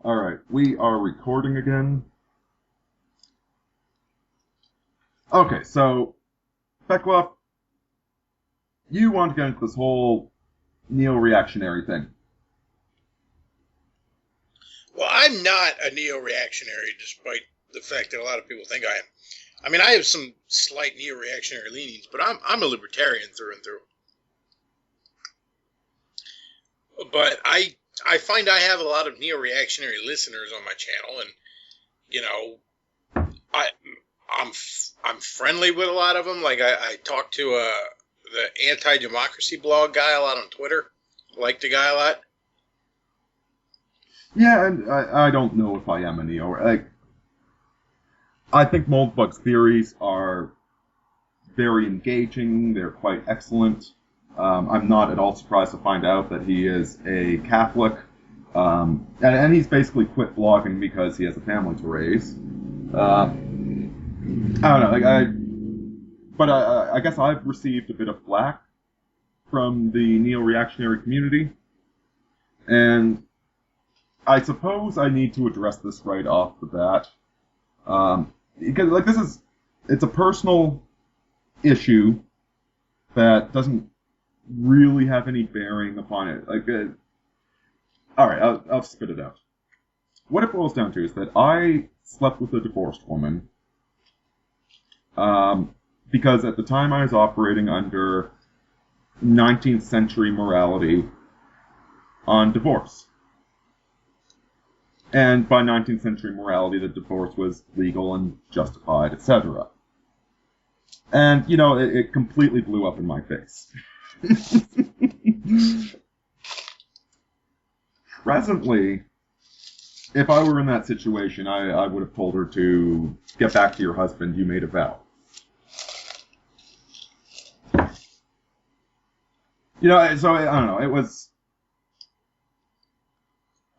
Alright, we are recording again. Okay, so, Bechtloff, you want to get into this whole neo-reactionary thing. Well, I'm not a neo-reactionary, despite the fact that a lot of people think I am. I mean, I have some slight neo-reactionary leanings, but I'm a libertarian through and through. But I find I have a lot of neo-reactionary listeners on my channel, and you know, I'm friendly with a lot of them. Like I talk to the anti-democracy blog guy a lot on Twitter. I like the guy a lot. Yeah, and I don't know if I am a neo. I think Moldbug's theories are very engaging. They're quite excellent. I'm not at all surprised to find out that he is a Catholic. And he's basically quit blogging because he has a family to raise. I don't know. I guess I've received a bit of flack from the neo-reactionary community. And I suppose I need to address this right off the bat. Because, it's a personal issue that doesn't really have any bearing upon it. Alright, I'll spit it out. What it boils down to is that I slept with a divorced woman, because at the time I was operating under 19th century morality on divorce. And by 19th century morality, the divorce was legal and justified, etc. And, it completely blew up in my face. Presently, if I were in that situation, I would have told her to get back to your husband, you made a vow. So I don't know, it was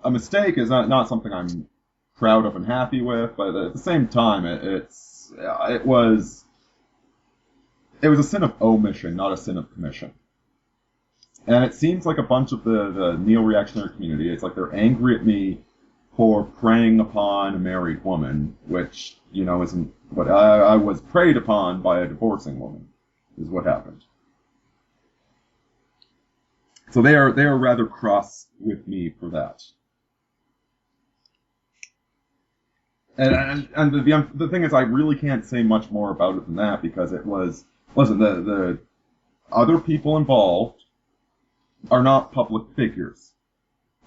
a mistake is not something I'm proud of and happy with, but at the same time, it was a sin of omission, not a sin of commission. And it seems like a bunch of the neo-reactionary community, it's like they're angry at me for preying upon a married woman, which, isn't what I was preyed upon by a divorcing woman, is what happened. So they are rather cross with me for that. And the thing is, I really can't say much more about it than that, because the other people involved are not public figures.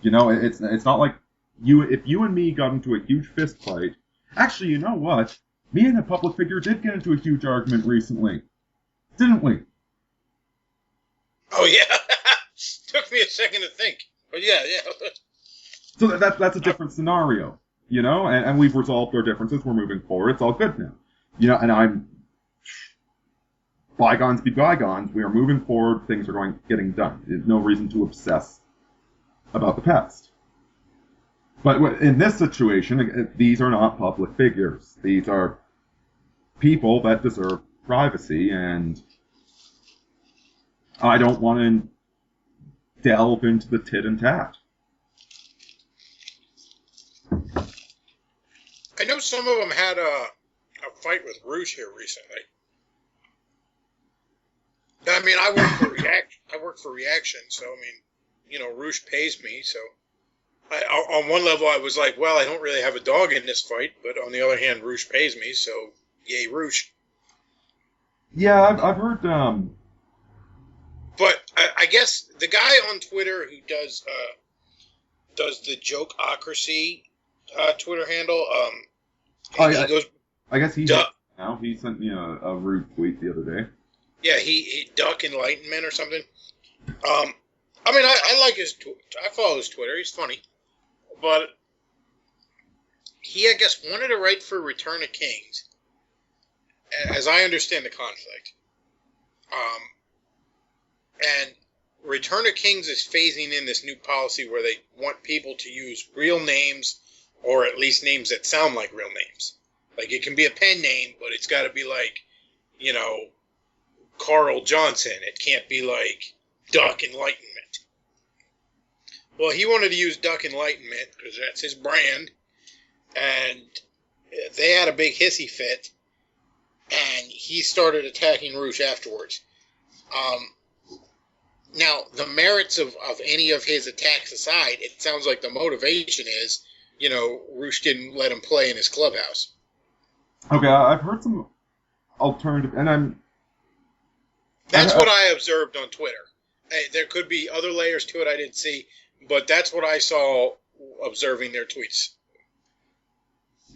It's not like if you and me got into a huge fist fight. Actually, you know what? Me and a public figure did get into a huge argument recently, didn't we? Oh yeah, took me a second to think, but yeah. So that's a different scenario, and we've resolved our differences. We're moving forward. It's all good now, and bygones be bygones. We are moving forward. Things are getting done. There's no reason to obsess about the past. But in this situation, these are not public figures. These are people that deserve privacy, and I don't want to delve into the tit and tat. I know some of them had a fight with Rouge here recently. I mean, I work for Reaction, so I mean, Rouge pays me, so on one level I was like, well, I don't really have a dog in this fight, but on the other hand, Rouge pays me, so yay, Rouge. Yeah, I've heard. But I guess the guy on Twitter who does the Jokeocracy Twitter handle, I guess he sent me a rude tweet the other day. Yeah, he Duck Enlightenment or something. I mean, I like I follow his Twitter. He's funny, but he, I guess, wanted to write for Return of Kings, as I understand the conflict. And Return of Kings is phasing in this new policy where they want people to use real names, or at least names that sound like real names. Like, it can be a pen name, but it's got to be like, Carl Johnson. It can't be like Duck Enlightenment. Well, he wanted to use Duck Enlightenment because that's his brand, and they had a big hissy fit, and he started attacking Roosh afterwards. Now, the merits of any of his attacks aside, it sounds like the motivation is, Roosh didn't let him play in his clubhouse. Okay, I've heard some alternative, and That's what I observed on Twitter. There could be other layers to it I didn't see, but that's what I saw observing their tweets.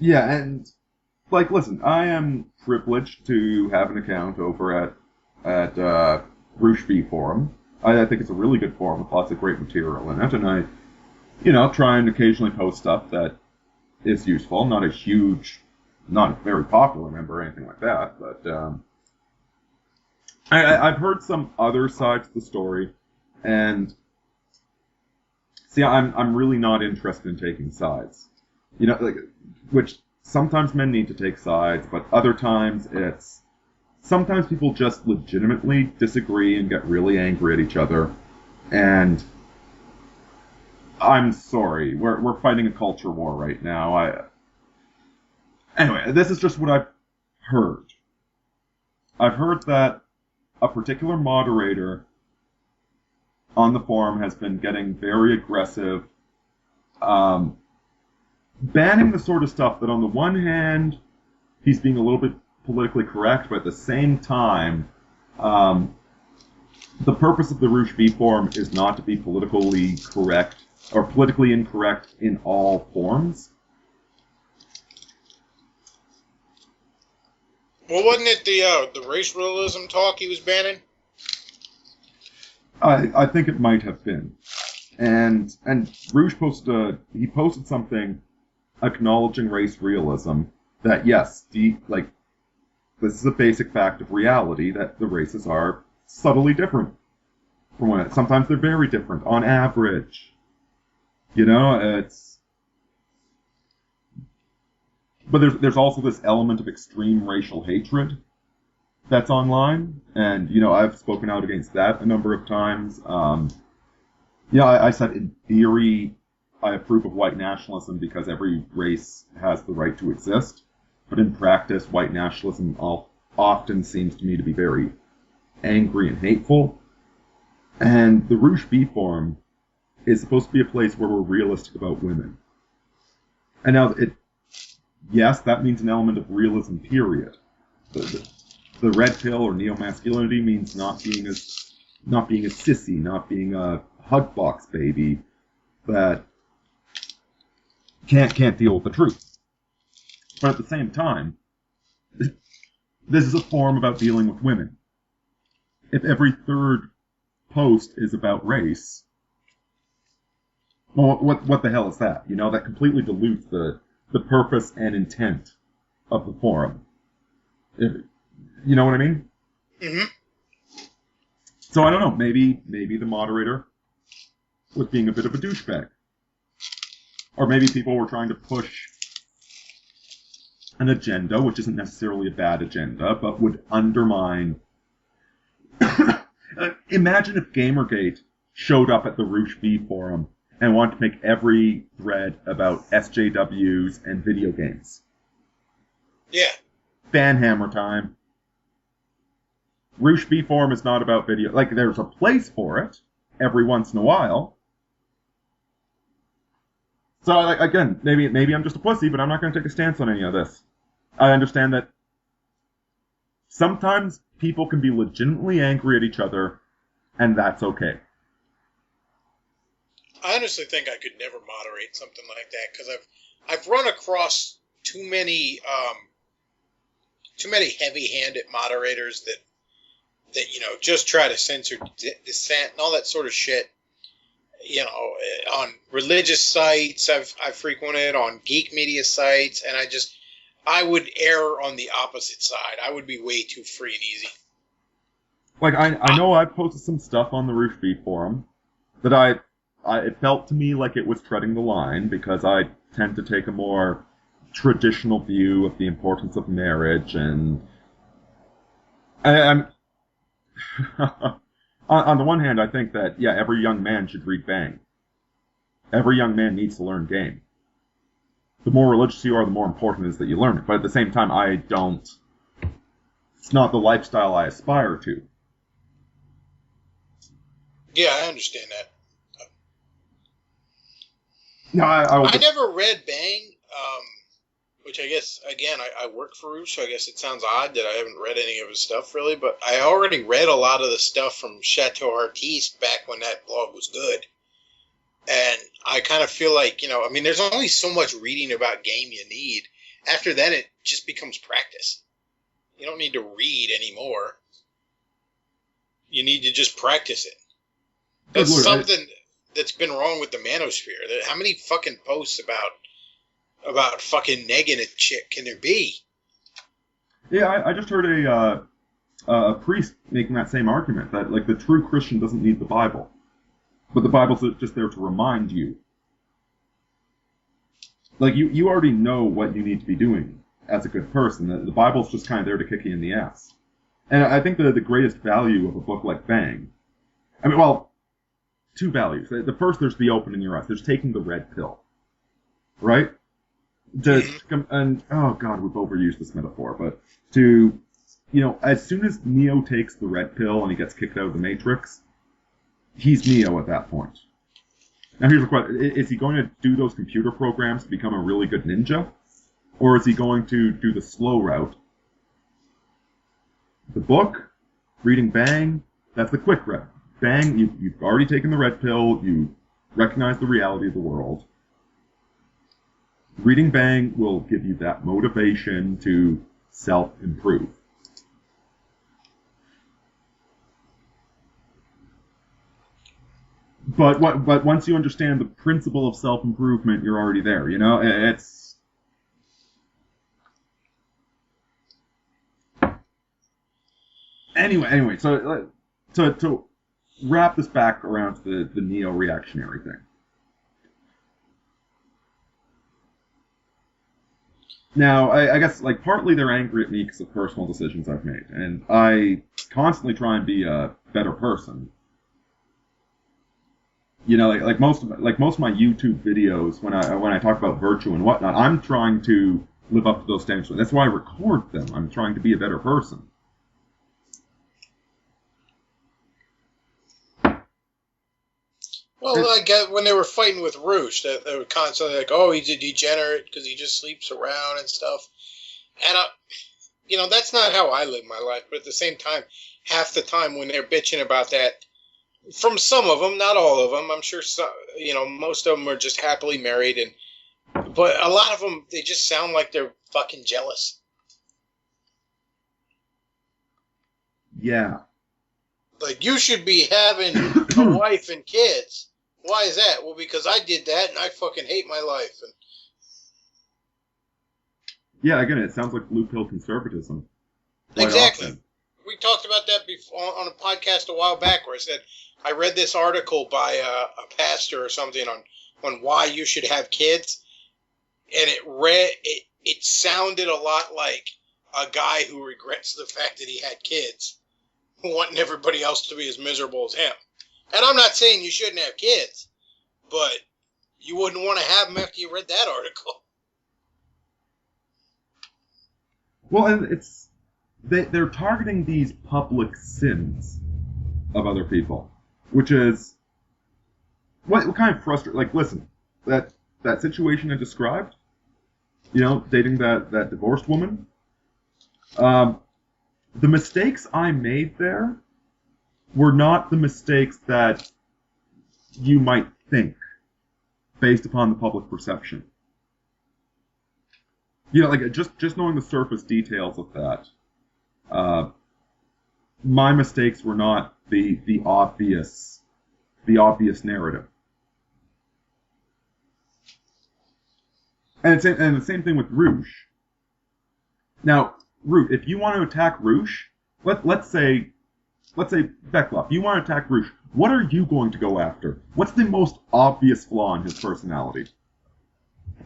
Yeah, and, listen, I am privileged to have an account over at Roosh B Forum. I think it's a really good forum with lots of great material in it, and I, try and occasionally post stuff that is useful. Not a very popular member or anything like that, but I've heard some other sides of the story, and see, I'm really not interested in taking sides. Which sometimes men need to take sides, but other times sometimes people just legitimately disagree and get really angry at each other, and I'm sorry, we're fighting a culture war right now. Anyway, this is just what I've heard. I've heard that a particular moderator on the forum has been getting very aggressive, banning the sort of stuff that on the one hand, he's being a little bit politically correct, but at the same time, the purpose of the Roosh B forum is not to be politically correct, or politically incorrect in all forms. Well, wasn't it the race realism talk he was banning? I think it might have been. And Roosh posted something acknowledging race realism, that yes, this is a basic fact of reality, that the races are subtly different from one another. Sometimes they're very different, on average. But there's also this element of extreme racial hatred that's online, and, I've spoken out against that a number of times. I said in theory, I approve of white nationalism because every race has the right to exist, but in practice, white nationalism often seems to me to be very angry and hateful. And the Roosh B Forum is supposed to be a place where we're realistic about women. And now, yes, that means an element of realism, period. The red pill or neo-masculinity means not being a sissy, not being a hug box baby that can't deal with the truth. But at the same time, this is a forum about dealing with women. If every third post is about race, well, what the hell is that? That completely dilutes the purpose and intent of the forum. You know what I mean? Mm-hmm. So I don't know. Maybe the moderator was being a bit of a douchebag, or maybe people were trying to push an agenda, which isn't necessarily a bad agenda, but would undermine. Imagine if Gamergate showed up at the Roosh B forum and wanted to make every thread about SJWs and video games. Yeah. Fanhammer time. Roosh B forum is not about video. There's a place for it every once in a while. So, again, maybe I'm just a pussy, but I'm not going to take a stance on any of this. I understand that sometimes people can be legitimately angry at each other, and that's okay. I honestly think I could never moderate something like that because I've run across too many heavy-handed moderators that just try to censor dissent and all that sort of shit. On religious sites I've frequented, on geek media sites, and I would err on the opposite side. I would be way too free and easy. I know I posted some stuff on the Roosh B forum that it felt to me like it was treading the line because I tend to take a more traditional view of the importance of marriage, and I'm on the one hand, I think that, every young man should read Bang. every young man needs to learn game. The more religious you are, the more important it is that you learn it. But at the same time, it's not the lifestyle I aspire to. Yeah, I understand that. No, I never read Bang, which I guess, again, I work for Roosh, so I guess it sounds odd that I haven't read any of his stuff, really, but I already read a lot of the stuff from Chateau Artiste back when that blog was good. And I kind of feel like, I mean, there's only so much reading about game you need. After that, it just becomes practice. You don't need to read anymore. You need to just practice it. That's something that's been wrong with the manosphere. How many fucking posts about fucking negging a chick can there be? Yeah, I just heard a priest making that same argument, that like the true Christian doesn't need the Bible, but the Bible's just there to remind you. Like you already know what you need to be doing as a good person. The Bible's just kind of there to kick you in the ass. And I think the greatest value of a book like Bang, I mean, well, two values. The first, there's the opening your eyes. There's taking the red pill, right? And oh god, we've overused this metaphor, but as soon as Neo takes the red pill and he gets kicked out of the Matrix, he's Neo at that point. Now here's the question: is he going to do those computer programs to become a really good ninja, or is he going to do the slow route? The book, reading Bang, that's the quick route. Bang, you've already taken the red pill, you recognize the reality of the world. Reading Bang will give you that motivation to self-improve. But once you understand the principle of self-improvement, you're already there, It's... Anyway, so to wrap this back around to the neo-reactionary thing. Now, I guess, partly they're angry at me because of personal decisions I've made, and I constantly try and be a better person. Like most of my YouTube videos, when I talk about virtue and whatnot, I'm trying to live up to those standards. That's why I record them. I'm trying to be a better person. Well, I get when they were fighting with Roosh, they were constantly like, "Oh, he's a degenerate because he just sleeps around and stuff." And that's not how I live my life. But at the same time, half the time when they're bitching about that, from some of them, not all of them, I'm sure some, most of them are just happily married, but a lot of them, they just sound like they're fucking jealous. Yeah. Like, you should be having a wife and kids. Why is that? Well, because I did that and I fucking hate my life. Yeah, again, it sounds like blue pill conservatism. Exactly. Often. We talked about that before on a podcast a while back where I said I read this article by a pastor or something on why you should have kids, and it sounded a lot like a guy who regrets the fact that he had kids, wanting everybody else to be as miserable as him. And I'm not saying you shouldn't have kids, but you wouldn't want to have them after you read that article. Well, and they're targeting these public sins of other people, which is what kind of frustrating. Like, listen, that situation I described, dating that divorced woman, the mistakes I made there were not the mistakes that you might think based upon the public perception. Just knowing the surface details of that, my mistakes were not the obvious narrative. And the same thing with Rouge. Now, Root, if you want to attack Rouge, let's say Bechtloff, you want to attack Rouge, what are you going to go after? What's the most obvious flaw in his personality?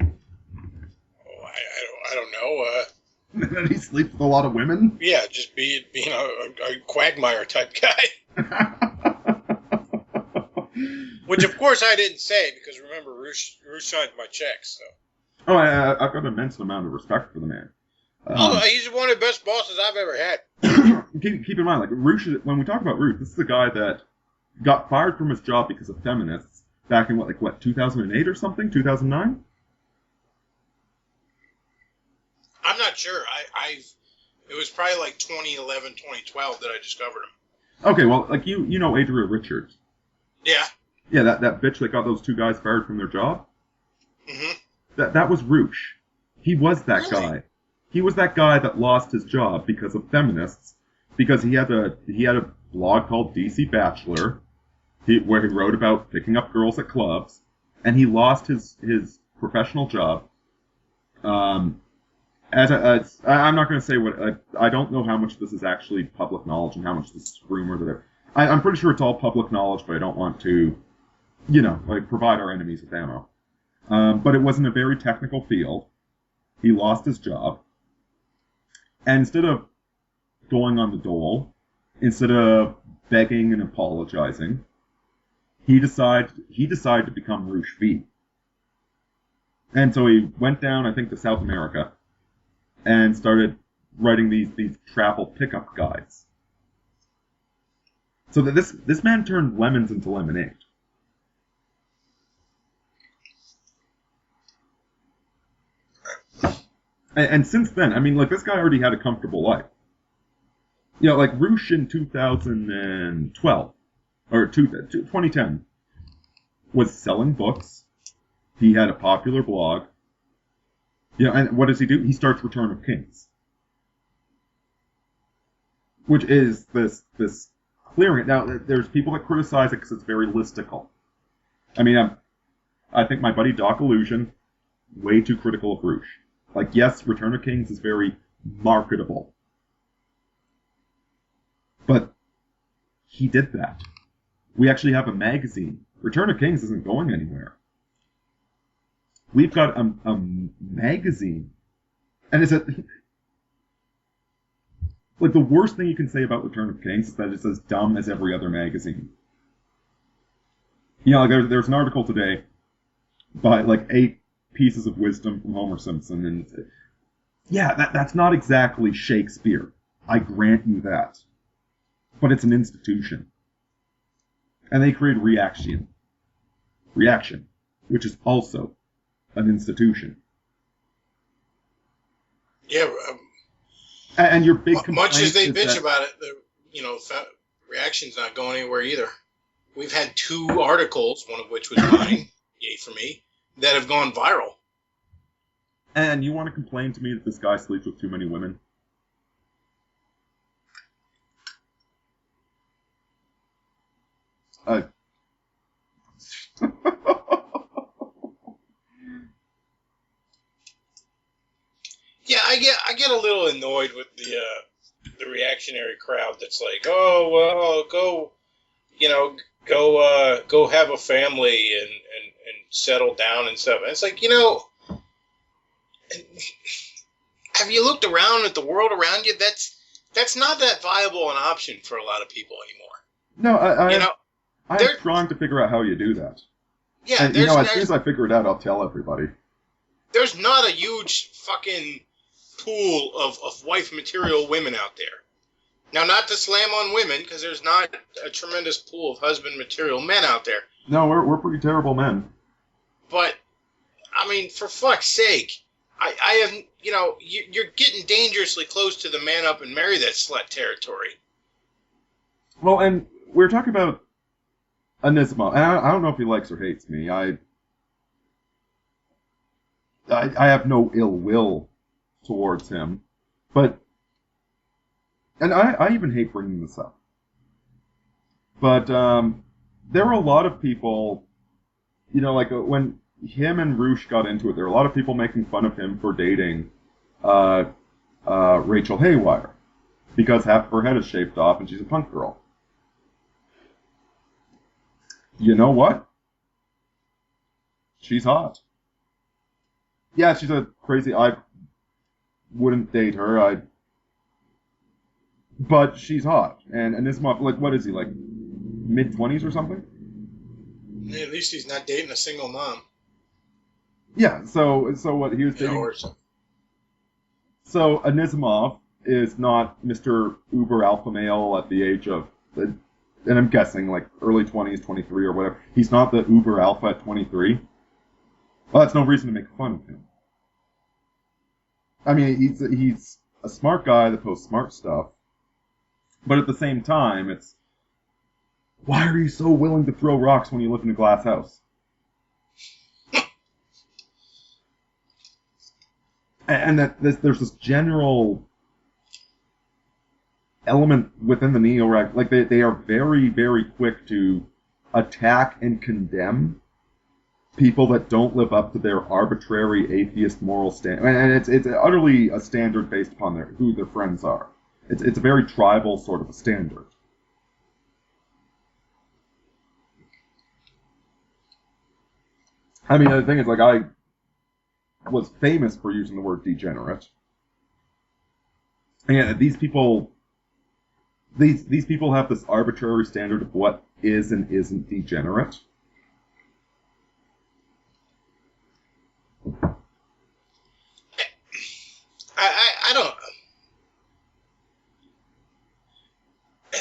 I don't know. That he sleeps with a lot of women? Yeah, just being a quagmire type guy. Which, of course, I didn't say, because remember, Roosh signed my checks, so. Oh, I've got an immense amount of respect for the man. He's one of the best bosses I've ever had. Keep in mind, like, Roosh, when we talk about Roosh, this is a guy that got fired from his job because of feminists back in, 2008 or something? 2009? I'm not sure. It was probably like 2011, 2012 that I discovered him. Okay, well, like, you know Adria Richards. Yeah. Yeah, that bitch that got those two guys fired from their job? Mm-hmm. That was Roosh. He was that Really? guy. He was that guy that lost his job because of feminists, because he had a blog called DC Bachelor, where he wrote about picking up girls at clubs, and he lost his professional job. I'm not going to say what I don't know how much this is actually public knowledge and how much this is rumor. I'm pretty sure it's all public knowledge, but I don't want to, provide our enemies with ammo. But it was in a very technical field. He lost his job. And instead of going on the dole, instead of begging and apologizing, he decided to become Roosh V. And so he went down, I think, to South America and started writing these travel pickup guides. So that this man turned lemons into lemonade. And since then, I mean, like, this guy already had a comfortable life. Like Roosh in 2012, or 2010, was selling books. He had a popular blog. And what does he do? He starts Return of Kings. Which is this clearing it. Now, there's people that criticize it because it's very listicle. I mean, I think my buddy Doc Illusion, way too critical of Roosh. Like, yes, Return of Kings is very marketable. But he did that. We actually have a magazine. Return of Kings isn't going anywhere. We've got a magazine. And it's like, the worst thing you can say about Return of Kings is that it's as dumb as every other magazine. Like, there's an article today by, like, 8 pieces of wisdom from Homer Simpson, and that's not exactly Shakespeare. I grant you that. But it's an institution. And they create Reaction, which is also an institution. Yeah. And your big complaint much as they bitch that, about it, Reaction's not going anywhere either. We've had 2 articles, one of which was mine, yay for me, that have gone viral. And you want to complain to me that this guy sleeps with too many women? Yeah, I get a little annoyed with the reactionary crowd that's like, oh well, go have a family and settle down and stuff. And it's like, have you looked around at the world around you? That's not that viable an option for a lot of people anymore. No, I'm trying to figure out how you do that. Yeah, and, as soon as I figure it out, I'll tell everybody. There's not a huge fucking pool of wife material women out there. Now, not to slam on women, because there's not a tremendous pool of husband material men out there. No, we're pretty terrible men. But, I mean, for fuck's sake, I have, you're getting dangerously close to the man up and marry that slut territory. Well, and we're talking about Anisma, and I don't know if he likes or hates me. I have no ill will towards him, but, and I even hate bringing this up, but there were a lot of people, like when him and Roosh got into it, there were a lot of people making fun of him for dating Rachel Haywire, because half of her head is shaved off and she's a punk girl. You know what? She's hot. Yeah, she's a crazy... I wouldn't date her. But she's hot. And this month, like, what is he, like, mid-20s or something? At least he's not dating a single mom. Yeah, so what he was dating... So Anisimov is not Mr. Uber alpha male at the age of, and I'm guessing like early 20s, 23 or whatever. He's not the Uber alpha at 23. Well, that's no reason to make fun of him. I mean, he's a smart guy that posts smart stuff, but at the same time, it's, why are you so willing to throw rocks when you live in a glass house? And that there's this general element within the neo-react, like they are very, very quick to attack and condemn people that don't live up to their arbitrary atheist moral standard. And it's utterly a standard based upon who their friends are. It's a very tribal sort of a standard. I mean, the thing is, like, I was famous for using the word degenerate. And yeah, these people have this arbitrary standard of what is and isn't degenerate. I don't.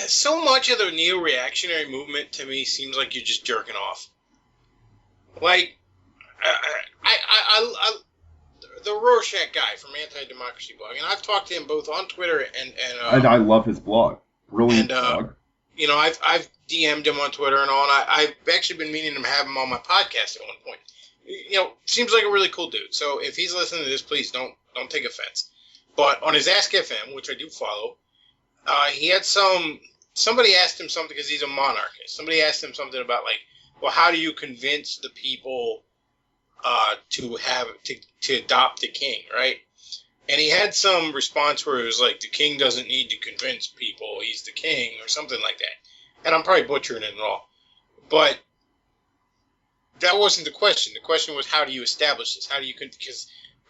So much of the neo-reactionary movement to me seems like you're just jerking off. Like, the Rorschach guy from Anti-Democracy Blog, and I've talked to him both on Twitter and I love his blog. Brilliant blog. You know, I've DM'd him on Twitter and all, and I've actually been meaning to have him on my podcast at one point. You know, seems like a really cool dude. So if he's listening to this, please don't take offense. But on his Ask FM, which I do follow, he had somebody asked him something because he's a monarchist. Somebody asked him something about, like, well, how do you convince the people to adopt the king, right? And he had some response where it was like, the king doesn't need to convince people, he's the king, or something like that. And I'm probably butchering it and all. But that wasn't the question. The question was, how do you establish this? How do you,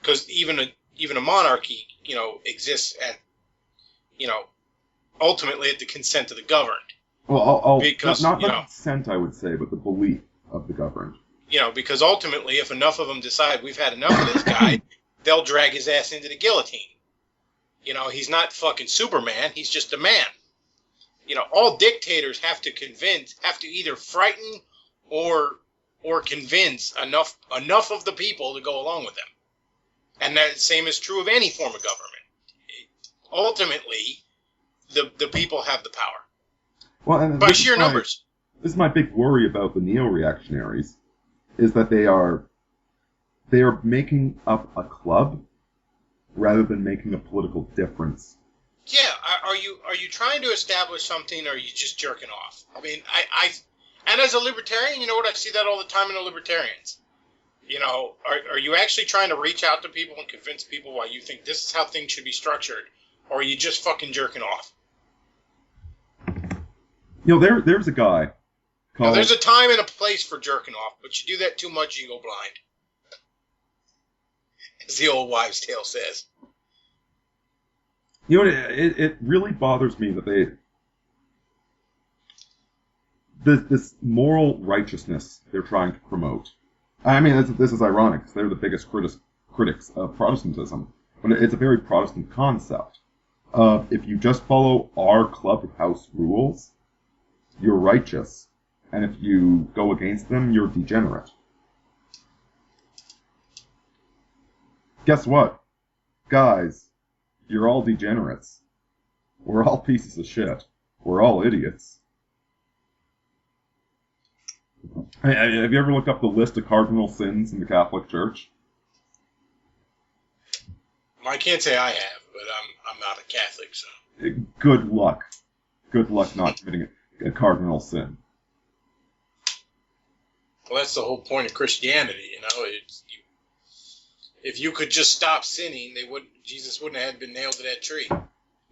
because even a monarchy, you know, exists at, you know, ultimately at the consent of the governed. Well, because, not the consent, I would say, but the belief of the governed. You know, because ultimately, if enough of them decide we've had enough of this guy, they'll drag his ass into the guillotine. You know, he's not fucking Superman. He's just a man. You know, all dictators have to either frighten or convince enough of the people to go along with them. And that same is true of any form of government. Ultimately, the people have the power. Well, and by sheer numbers. This is my big worry about the neo-reactionaries, is that they are making up a club rather than making a political difference. Yeah, are you trying to establish something, or are you just jerking off? I mean, and as a libertarian, you know what, I see that all the time in the libertarians. You know, are you actually trying to reach out to people and convince people why you think this is how things should be structured, or are you just fucking jerking off? You know, there's a guy called... Now, there's a time and a place for jerking off, but you do that too much, you go blind. As the old wives' tale says. You know, it really bothers me that this moral righteousness they're trying to promote. I mean, this is ironic, because they're the biggest critics of Protestantism. But it's a very Protestant concept. If you just follow our clubhouse rules, you're righteous. And if you go against them, you're degenerate. Guess what? Guys, you're all degenerates. We're all pieces of shit. We're all idiots. Have you ever looked up the list of cardinal sins in the Catholic Church? I can't say I have, but I'm not a Catholic, so... Good luck. Good luck not committing a cardinal sin. Well, that's the whole point of Christianity, you know. If you could just stop sinning, Jesus wouldn't have been nailed to that tree.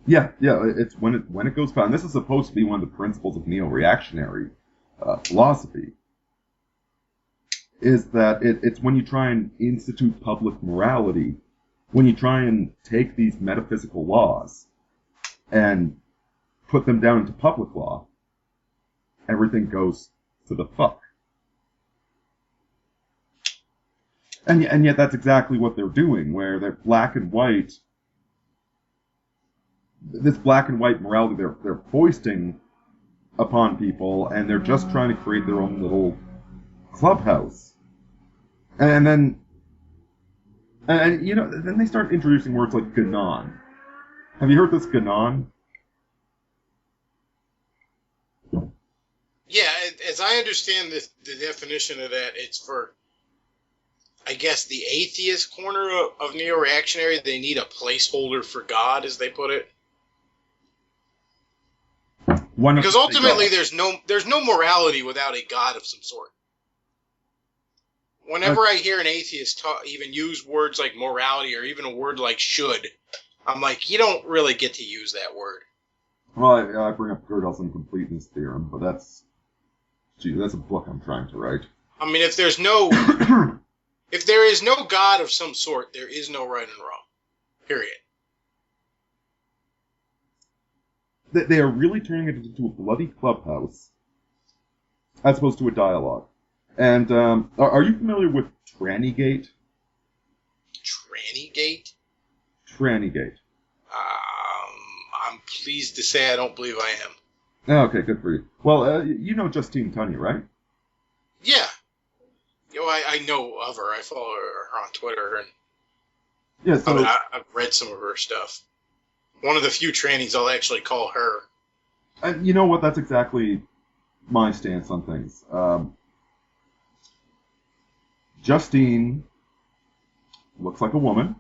Yeah. It's when it goes past. And this is supposed to be one of the principles of neo-reactionary philosophy. Is that it's when you try and institute public morality, when you try and take these metaphysical laws and put them down into public law, everything goes to the fuck. And yet that's exactly what they're doing, where they're black and white. This black and white morality they're foisting upon people, and they're just trying to create their own little clubhouse. And then, and you know, then they start introducing words like ganon. Have you heard this ganon? Yeah, as I understand the definition of that, it's for, I guess, the atheist corner of neo-reactionary. They need a placeholder for God, as they put it. Because ultimately, there's no morality without a God of some sort. Whenever I hear an atheist even use words like morality or even a word like should, I'm like, you don't really get to use that word. Well, I bring up Gödel's incompleteness theorem, but that's a book I'm trying to write. I mean, if there is no God of some sort, there is no right and wrong. Period. They are really turning it into a bloody clubhouse, as opposed to a dialogue. And are you familiar with Trannygate? Trannygate? Trannygate. I'm pleased to say I don't believe I am. Oh, okay, good for you. Well, you know Justine Tunney, right? Yeah. I know of her. I follow her on Twitter, and yeah, so I've read some of her stuff. One of the few trannies I'll actually call her. And you know what? That's exactly my stance on things. Justine looks like a woman.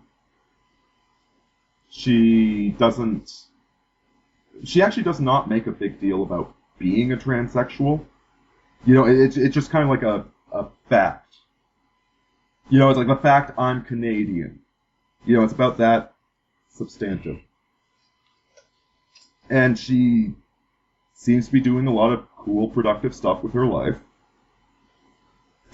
She actually does not make a big deal about being a transsexual. You know, it's just kind of like a fact. You know, it's like the fact I'm Canadian. You know, it's about that substantive. And she seems to be doing a lot of cool, productive stuff with her life.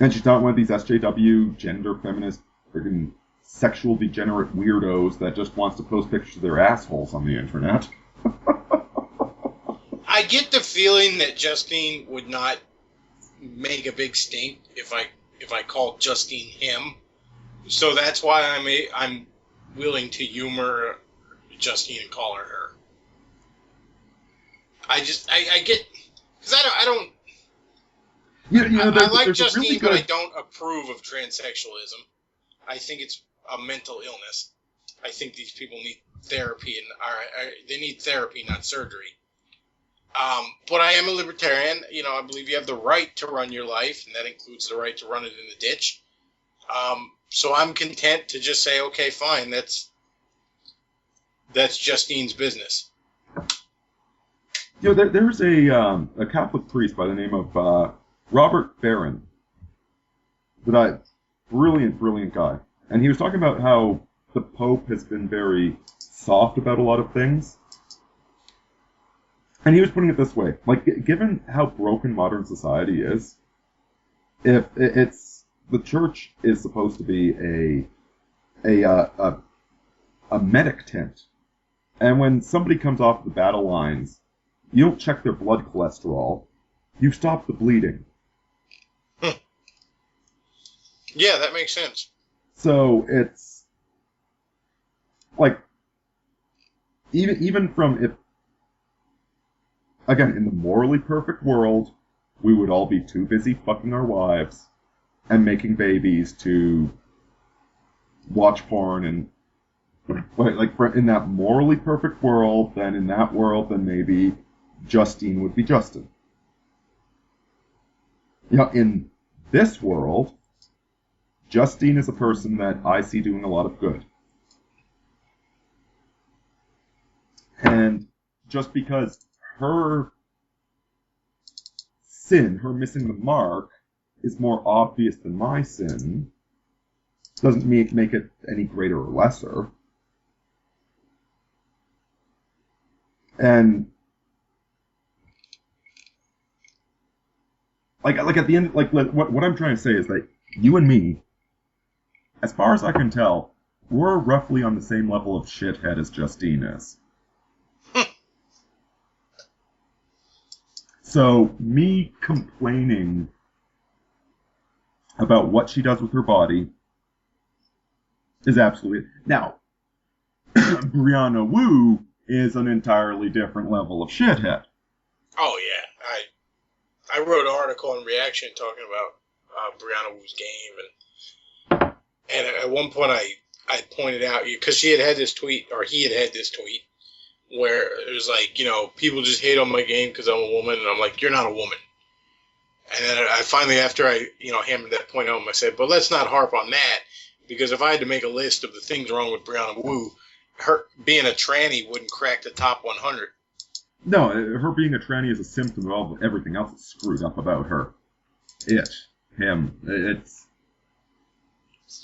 And she's not one of these SJW, gender feminist, friggin' sexual degenerate weirdos that just wants to post pictures of their assholes on the internet. I get the feeling that Justine would not make a big stink if I called Justine him. So that's why I'm willing to humor Justine and call her her. I get, because I don't. I like Justine, really but I don't approve of transsexualism. I think it's a mental illness. I think these people need therapy, and they need therapy, not surgery. But I am a libertarian. You know, I believe you have the right to run your life, and that includes the right to run it in the ditch. So I'm content to just say, okay, fine, that's Justine's business. You know, there's a Catholic priest by the name of Robert Barron. Brilliant guy. And he was talking about how the Pope has been very soft about a lot of things. And he was putting it this way, like, given how broken modern society is, if the church is supposed to be a medic tent, and when somebody comes off the battle lines, you don't check their blood cholesterol, you stop the bleeding. Yeah, that makes sense. So it's like, even from, if again, in the morally perfect world, we would all be too busy fucking our wives and making babies to watch porn, and like in that morally perfect world, then maybe Justine would be Justin. You know, in this world, Justine is a person that I see doing a lot of good. And just because her sin, her missing the mark, is more obvious than my sin, doesn't make it any greater or lesser. And like at the end, like what I'm trying to say is that you and me, as far as I can tell, we're roughly on the same level of shithead as Justine is. So, me complaining about what she does with her body Is absolutely now. Brianna Wu is an entirely different level of shithead. Oh yeah, I wrote an article in Reaction talking about Brianna Wu's game, and at one point I pointed out because he had this tweet where it was like, people just hate on my game because I'm a woman, and I'm like, you're not a woman. And then I finally, after I hammered that point home, I said, but let's not harp on that, because if I had to make a list of the things wrong with Brianna Wu, her being a tranny wouldn't crack the top 100. No, her being a tranny is a symptom of everything else that's screwed up about her. It's...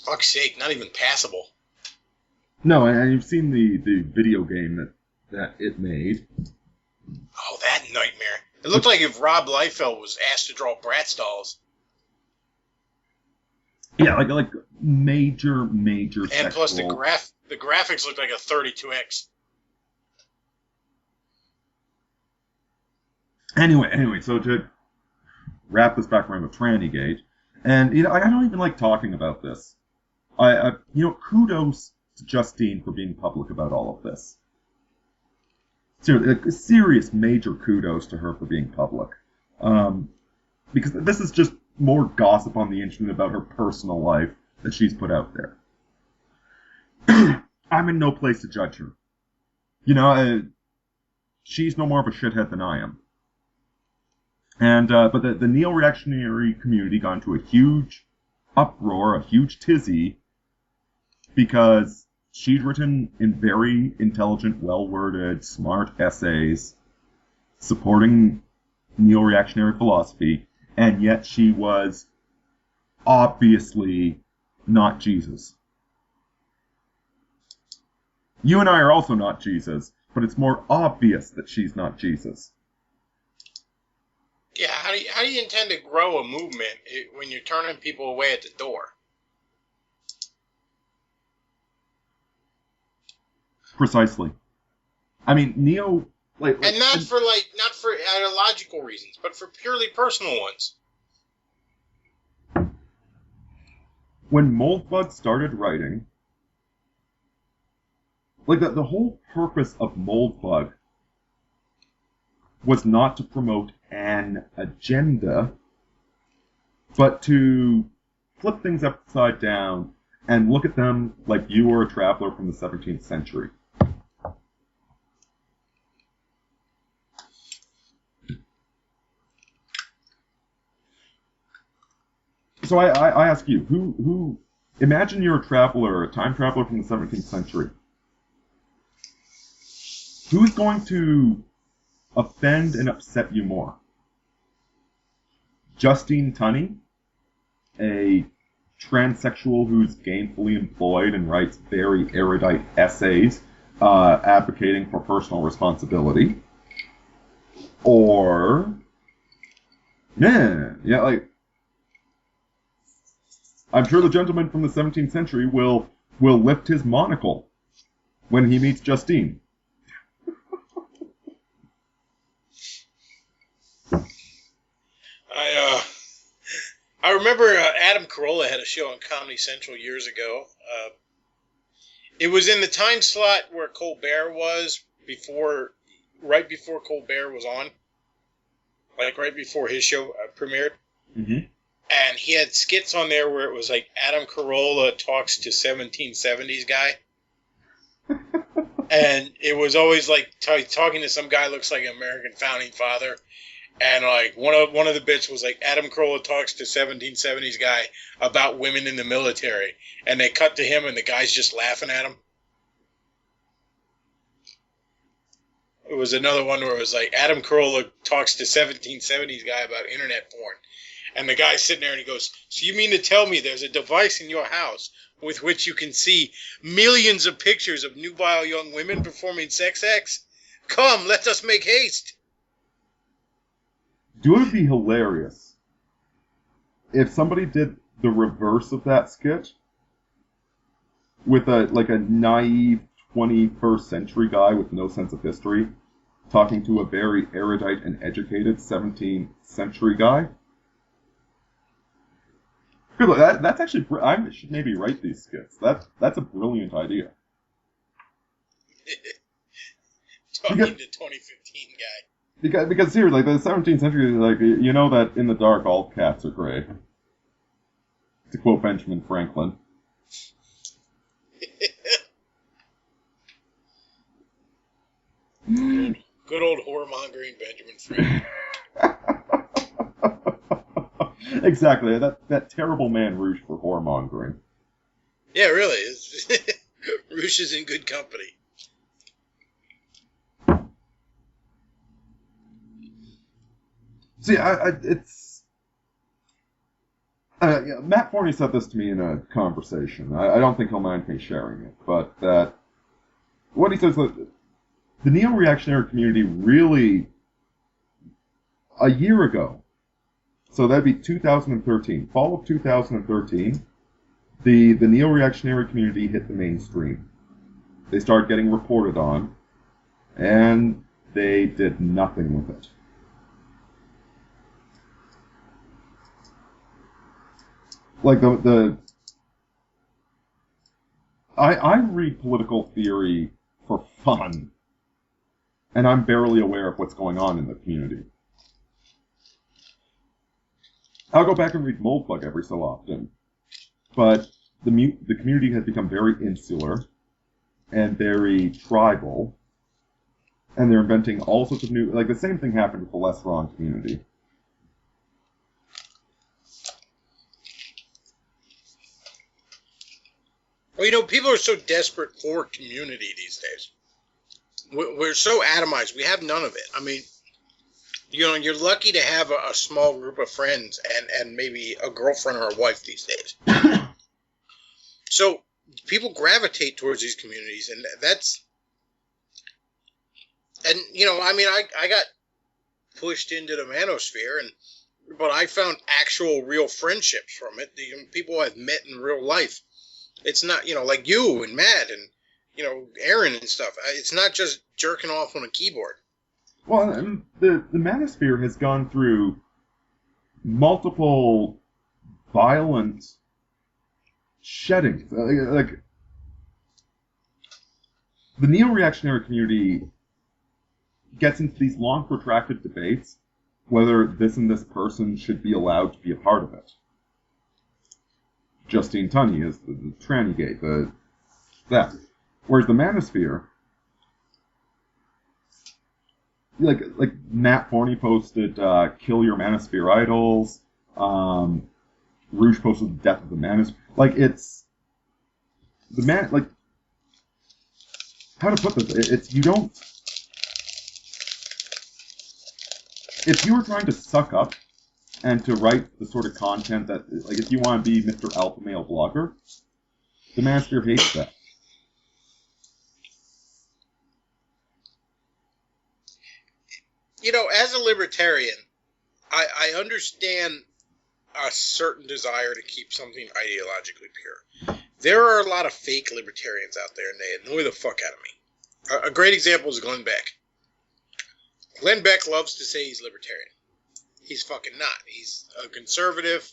Fuck's sake, not even passable. No, and you've seen the video game that it made. Oh, that nightmare. It looked like if Rob Liefeld was asked to draw Bratz dolls. Yeah, like major and sexual... plus the graphics looked like a 32X. Anyway, so to wrap this back around with Tranny Gate, and I don't even like talking about this. Kudos to Justine for being public about all of this. Serious major kudos to her for being public, because this is just more gossip on the internet about her personal life that she's put out there. I'm in no place to judge her. She's no more of a shithead than I am. And but the neo-reactionary community got into a huge uproar, a huge tizzy, because she'd written in very intelligent, well-worded, smart essays supporting neo-reactionary philosophy, and yet she was obviously not Jesus. You and I are also not Jesus, but it's more obvious that she's not Jesus. Yeah, how do you intend to grow a movement when you're turning people away at the door? Precisely. I mean, and not for ideological reasons, but for purely personal ones. When Moldbug started writing, the whole purpose of Moldbug was not to promote an agenda, but to flip things upside down and look at them like you were a traveler from the 17th century. So I ask you, who imagine you're a time traveler from the 17th century. Who's going to offend and upset you more? Justine Tunney, a transsexual who's gainfully employed and writes very erudite essays advocating for personal responsibility? Or, I'm sure the gentleman from the 17th century will lift his monocle when he meets Justine. I remember Adam Carolla had a show on Comedy Central years ago. It was in the time slot where Colbert was right before Colbert was on, like right before his show premiered. Mm-hmm. And he had skits on there where it was like Adam Carolla talks to 1770s guy. And it was always like talking to some guy who looks like an American founding father. And like one of the bits was like Adam Carolla talks to 1770s guy about women in the military. And they cut to him and the guy's just laughing at him. It was another one where it was like Adam Carolla talks to 1770s guy about internet porn. And the guy's sitting there and he goes, so you mean to tell me there's a device in your house with which you can see millions of pictures of nubile young women performing sex acts? Come, let us make haste. It would be hilarious if somebody did the reverse of that skit with a naive 21st century guy with no sense of history talking to a very erudite and educated 17th century guy. Good. That's actually. I should maybe write these skits. That's a brilliant idea. Talking to 2015 guy. Because here, like the 17th century, like you know that in the dark all cats are gray. To quote Benjamin Franklin. Good old whoremongering Benjamin Franklin. Exactly. That terrible man Rouge for whoremongering. Yeah, really. Rouge is in good company. See, it's... Matt Forney said this to me in a conversation. I don't think he'll mind me sharing it, but that... What he says that the neo-reactionary community really... A year ago, so that'd be 2013, fall of 2013, the neo-reactionary community hit the mainstream. They started getting reported on, and they did nothing with it. Like I read political theory for fun, and I'm barely aware of what's going on in the community. I'll go back and read Moldbug every so often, but the community has become very insular and very tribal, and they're inventing all sorts of new... Like, the same thing happened with the Less Wrong community. Well, you know, people are so desperate for community these days. We're so atomized. We have none of it. I mean, you know, you're lucky to have a small group of friends and maybe a girlfriend or a wife these days. So people gravitate towards these communities, and that's... And, you know, I mean, I got pushed into the manosphere, but I found actual real friendships from it. The people I've met in real life. It's not, you know, like you and Matt and, you know, Aaron and stuff. It's not just jerking off on a keyboard. Well, and the manosphere has gone through multiple violent sheddings. Like the neo-reactionary community gets into these long, protracted debates whether this and this person should be allowed to be a part of it. Justine Tunney is the tranny gate, that. Whereas the manosphere, like Matt Forney posted, "Kill your manosphere idols." Rouge posted the death of the manosphere. Like it's the man. Like how to put this? It's you don't. If you were trying to suck up and to write the sort of content that, like, if you want to be Mr. Alpha Male Blogger, the manosphere hates that. You know, as a libertarian, I understand a certain desire to keep something ideologically pure. There are a lot of fake libertarians out there, and they annoy the fuck out of me. A great example is Glenn Beck. Glenn Beck loves to say he's libertarian. He's fucking not. He's a conservative.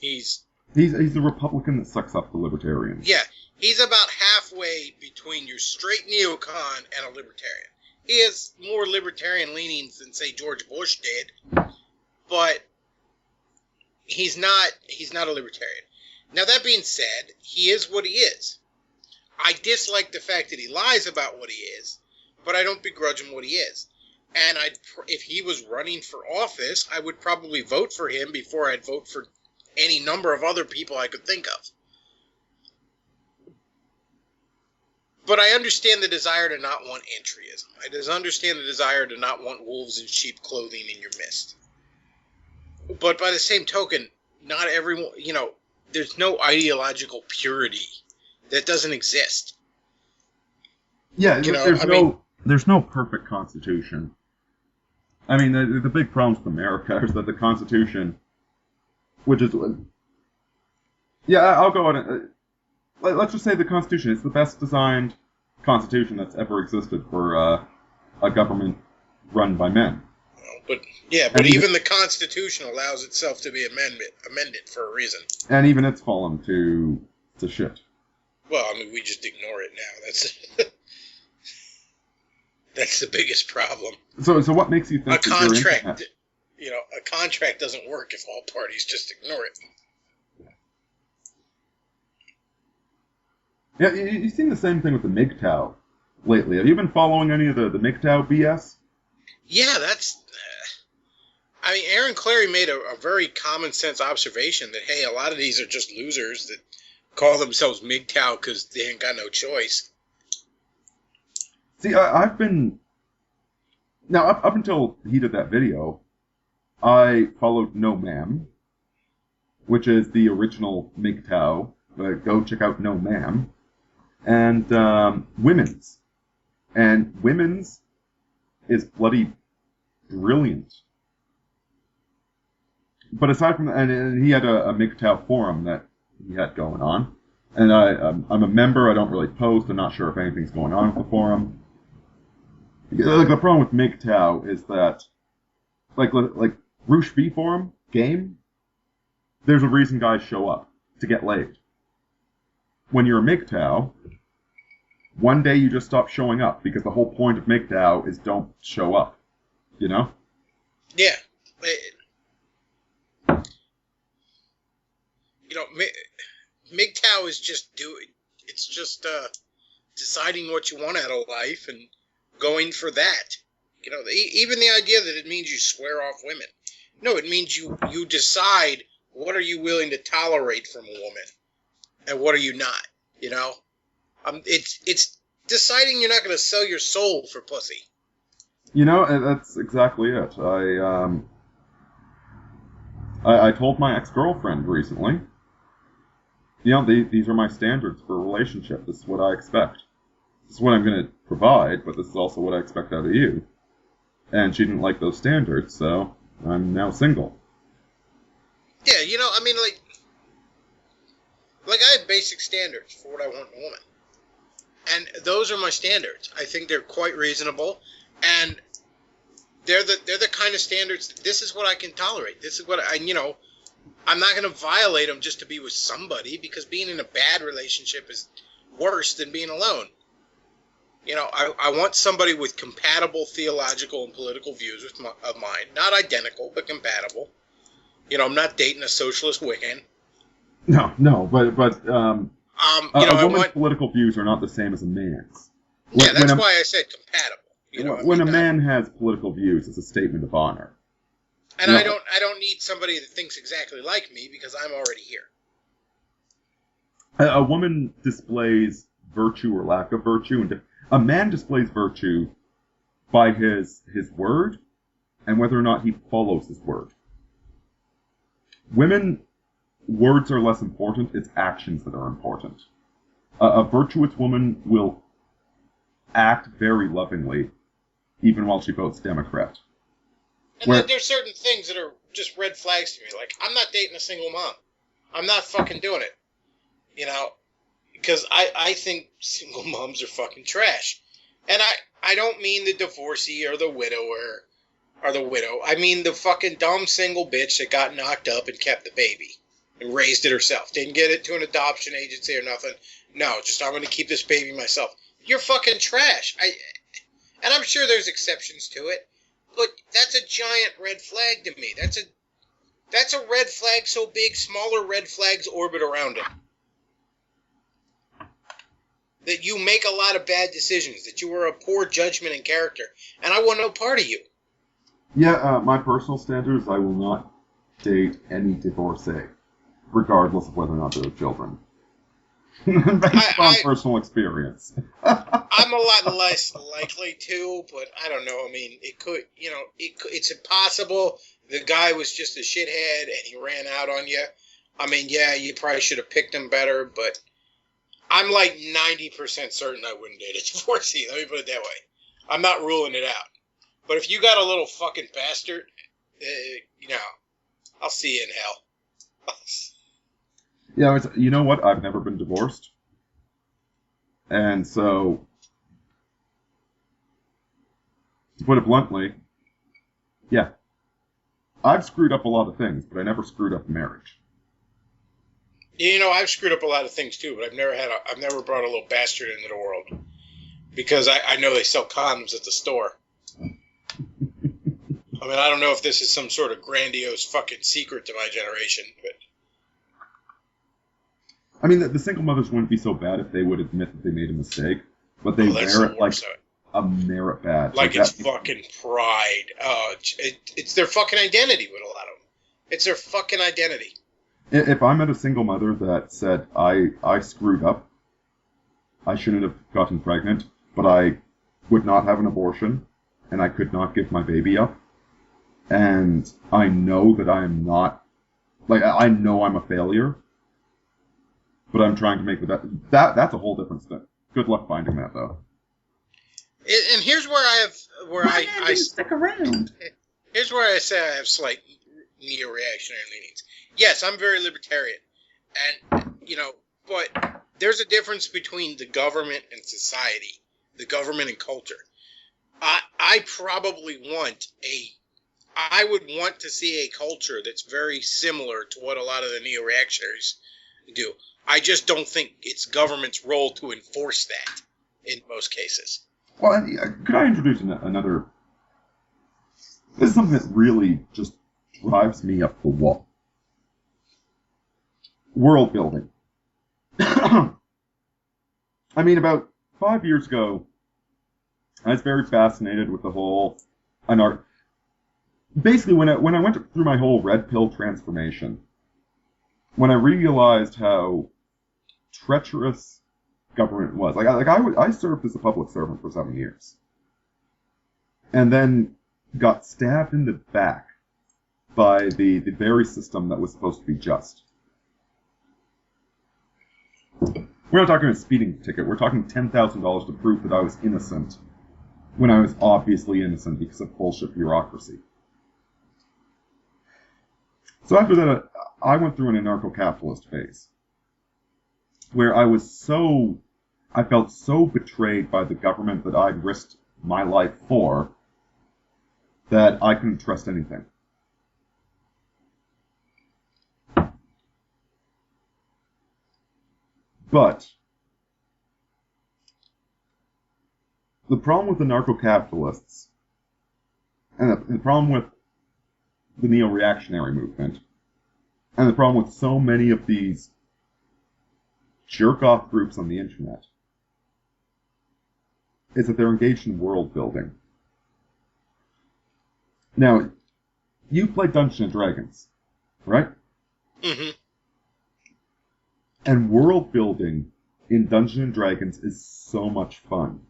He's the Republican that sucks up the libertarians. Yeah, he's about halfway between your straight neocon and a libertarian. He has more libertarian leanings than, say, George Bush did, but he's not a libertarian. Now, that being said, he is what he is. I dislike the fact that he lies about what he is, but I don't begrudge him what he is. And if he was running for office, I would probably vote for him before I'd vote for any number of other people I could think of. But I understand the desire to not want entryism. I just understand the desire to not want wolves in sheep clothing in your midst. But by the same token, not everyone, you know, there's no ideological purity. That doesn't exist. Yeah, there's no perfect constitution. I mean, the big problem with America is that the Constitution, which is... Yeah, I'll go on. Let's just say the Constitution is the best designed Constitution that's ever existed for a government run by men. But yeah, but even the Constitution allows itself to be amended for a reason. And even it's fallen to shit. Well, I mean, we just ignore it now. That's the biggest problem. So what makes you think a contract? A contract doesn't work if all parties just ignore it. Yeah, you've seen the same thing with the MGTOW lately. Have you been following any of the MGTOW BS? Yeah, that's... I mean, Aaron Clary made a very common sense observation that, hey, a lot of these are just losers that call themselves MGTOW because they ain't got no choice. See, I've been... Now, up until he did that video, I followed No Ma'am, which is the original MGTOW. Go check out No Ma'am. And Women's. And Women's is bloody brilliant. But aside from that, and he had a MGTOW forum that he had going on. And I'm a member, I don't really post, I'm not sure if anything's going on with the forum. Like, the problem with MGTOW is that, like Roosh B forum, game, there's a reason guys show up, to get laid. When you're a MGTOW, one day you just stop showing up, because the whole point of MGTOW is don't show up, you know? Yeah. MGTOW is just deciding what you want out of life and going for that. Even the idea that it means you swear off women. No, it means you decide what are you willing to tolerate from a woman and what are you not, It's deciding you're not going to sell your soul for pussy. That's exactly it. I told my ex-girlfriend recently, these are my standards for a relationship. This is what I expect. This is what I'm going to provide, but this is also what I expect out of you. And she didn't like those standards, so I'm now single. Yeah, I have basic standards for what I want in a woman. And those are my standards. I think they're quite reasonable, and they're the kind of standards, this is what I can tolerate. This is what I'm not going to violate them just to be with somebody, because being in a bad relationship is worse than being alone. I want somebody with compatible theological and political views of mine. Not identical, but compatible. I'm not dating a socialist Wiccan. No, but a woman's political views are not the same as a man's. That's why I said compatible. When a man has political views, it's a statement of honor. And I don't need somebody that thinks exactly like me, because I'm already here. A woman displays virtue or lack of virtue, and a man displays virtue by his word and whether or not he follows his word. Women, words are less important, it's actions that are important. A virtuous woman will act very lovingly, even while she votes Democrat. And then there's certain things that are just red flags to me. Like, I'm not dating a single mom. I'm not fucking doing it. Because I think single moms are fucking trash. And I don't mean the divorcee or the widower or the widow. I mean the fucking dumb single bitch that got knocked up and kept the baby and raised it herself. Didn't get it to an adoption agency or nothing. No, just I'm going to keep this baby myself. You're fucking trash. And I'm sure there's exceptions to it, but that's a giant red flag to me. That's a red flag so big, smaller red flags orbit around it. That you make a lot of bad decisions, that you are a poor judgment and character, and I want no part of you. Yeah, my personal standard is I will not date any divorcee, regardless of whether or not there are children. Based on personal experience. I'm a lot less likely to, but I don't know. I mean, it could, it's impossible. The guy was just a shithead and he ran out on you. I mean, yeah, you probably should have picked him better, but I'm like 90% certain I wouldn't date a divorcee. Let me put it that way. I'm not ruling it out. But if you got a little fucking bastard, I'll see you in hell. Yeah, you know what? I've never been divorced. And so, to put it bluntly, Yeah. I've screwed up a lot of things, but I never screwed up marriage. You know, I've screwed up a lot of things too, but I've never brought a little bastard into the world because I know they sell condoms at the store. I mean, I don't know if this is some sort of grandiose fucking secret to my generation, but I mean, the single mothers wouldn't be so bad if they would admit that they made a mistake, but they wear it like a merit badge. Like it's fucking pride. It's their fucking identity with a lot of them. It's their fucking identity. If I met a single mother that said, I screwed up, I shouldn't have gotten pregnant, but I would not have an abortion, and I could not give my baby up, and I know that I am not, like, I know I'm a failure, but I'm trying to make that's a whole different thing. Good luck finding that, though. And here's where I stick around. Here's where I say I have slight neo-reactionary leanings. Yes, I'm very libertarian, and but there's a difference between the government and society, the government and culture. I would want to see a culture that's very similar to what a lot of the neo-reactionaries do. I just don't think it's government's role to enforce that in most cases. Well, could I introduce another? This is something that really just drives me up the wall. World building. I mean, about 5 years ago, I was very fascinated with the whole basically, when I went through my whole red pill transformation, when I realized how treacherous government was, I served as a public servant for 7 years, and then got stabbed in the back by the very system that was supposed to be just. We're not talking a speeding ticket. We're talking $10,000 to prove that I was innocent when I was obviously innocent because of bullshit bureaucracy. So after that, I went through an anarcho-capitalist phase where I felt so betrayed by the government that I'd risked my life for that I couldn't trust anything. But the problem with the anarcho-capitalists, and the problem with the neo-reactionary movement, and the problem with so many of these jerk-off groups on the internet, is that they're engaged in world building. Now, you play Dungeons & Dragons, right? Mm-hmm. And world building in Dungeons & Dragons is so much fun.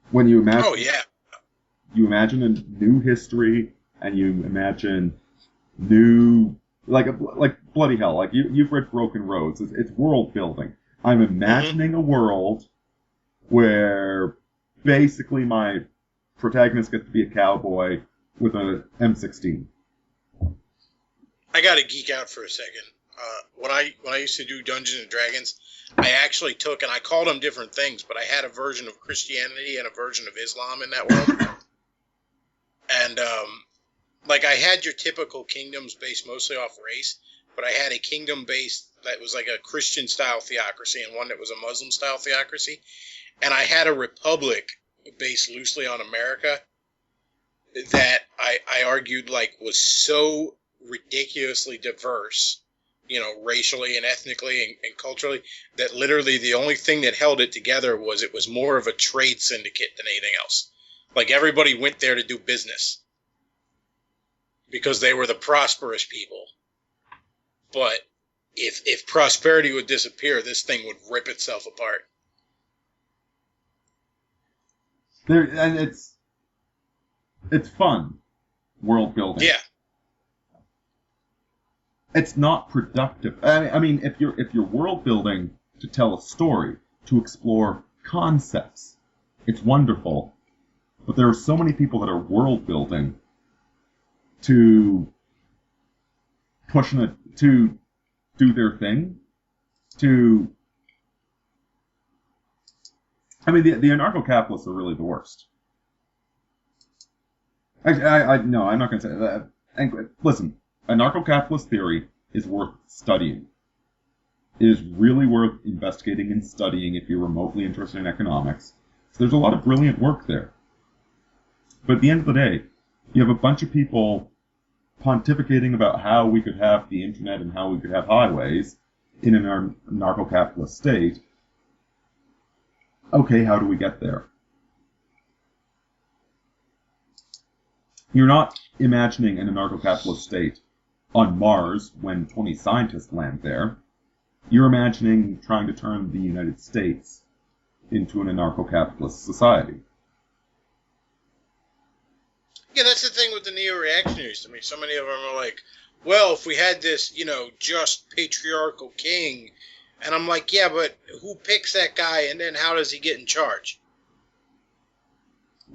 When you imagine... Oh, yeah. You imagine a new history, and you imagine new... Like bloody hell, like you've read Broken Roads. It's world building. I'm imagining a world where basically my protagonist gets to be a cowboy with an M16. I gotta geek out for a second. When I used to do Dungeons and Dragons, I actually took, and I called them different things, but I had a version of Christianity and a version of Islam in that world. And like I had your typical kingdoms based mostly off race, but I had a kingdom based that was like a Christian style theocracy and one that was a Muslim style theocracy. And I had a republic based loosely on America that I argued like was so ridiculously diverse, racially and ethnically and culturally, that literally the only thing that held it together was it was more of a trade syndicate than anything else. Like everybody went there to do business because they were the prosperous people. But if prosperity would disappear, this thing would rip itself apart. And it's fun, world building. Yeah. It's not productive. I mean, if you're world building to tell a story, to explore concepts, it's wonderful. But there are so many people that are world building to to do their thing. I mean, the anarcho-capitalists are really the worst. No, I'm not going to say that. And listen, anarcho-capitalist theory is worth studying. It is really worth investigating and studying if you're remotely interested in economics. So there's a lot of brilliant work there. But at the end of the day, you have a bunch of people pontificating about how we could have the internet and how we could have highways in an anarcho-capitalist state. Okay, how do we get there? You're not imagining an anarcho-capitalist state on Mars when 20 scientists land there. You're imagining trying to turn the United States into an anarcho-capitalist society. Yeah, that's the thing with the neo-reactionaries. I mean, so many of them are like, well, if we had this, just patriarchal king, and I'm like, yeah, but who picks that guy, and then how does he get in charge?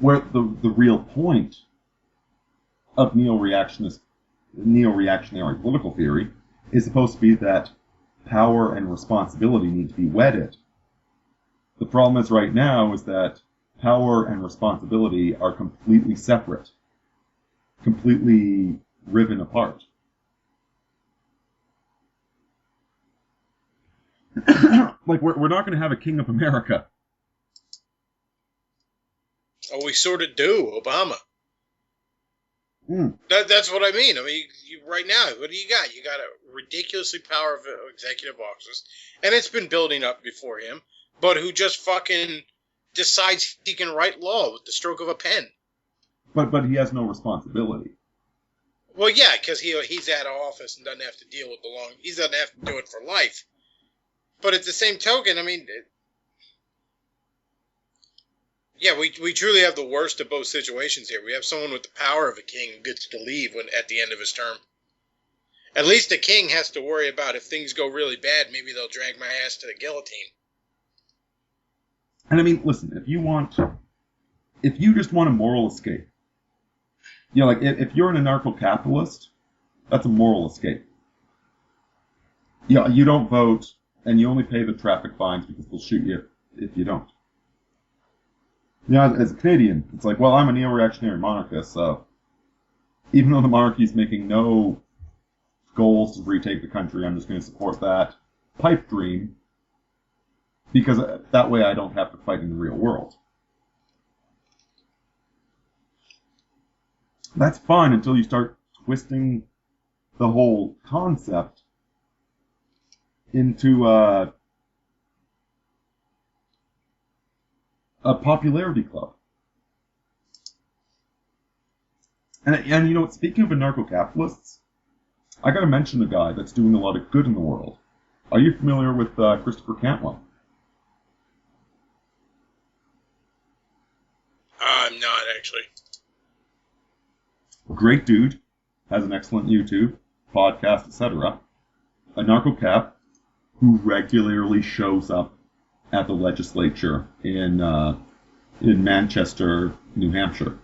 Where the real point of neo-reactionary political theory is supposed to be that power and responsibility need to be wedded. The problem is right now is that power and responsibility are completely separate, completely riven apart. Like, we're not going to have a king of America. Oh, we sort of do, Obama. Mm. That's what I mean. I mean, right now, what do you got? You got a ridiculously powerful executive office, and it's been building up before him, but who just fucking decides he can write law with the stroke of a pen. But he has no responsibility. Well, yeah, because he's out of office and doesn't have to deal with he doesn't have to do it for life. But at the same token, I mean, yeah, we truly have the worst of both situations here. We have someone with the power of a king who gets to leave at the end of his term. At least the king has to worry about if things go really bad, maybe they'll drag my ass to the guillotine. And I mean, listen, if you just want a moral escape, like if you're an anarcho-capitalist, that's a moral escape. You don't vote, and you only pay the traffic fines because they'll shoot you if you don't. As a Canadian, it's like, well, I'm a neo-reactionary monarchist, so even though the monarchy is making no goals to retake the country, I'm just going to support that pipe dream, because that way I don't have to fight in the real world. That's fine until you start twisting the whole concept into a popularity club. And you know what, speaking of anarcho-capitalists, I gotta mention a guy that's doing a lot of good in the world. Are you familiar with Christopher Cantwell? I'm not, actually. Great dude, has an excellent YouTube, podcast, etc. Anarcho-cap who regularly shows up at the legislature in Manchester, New Hampshire,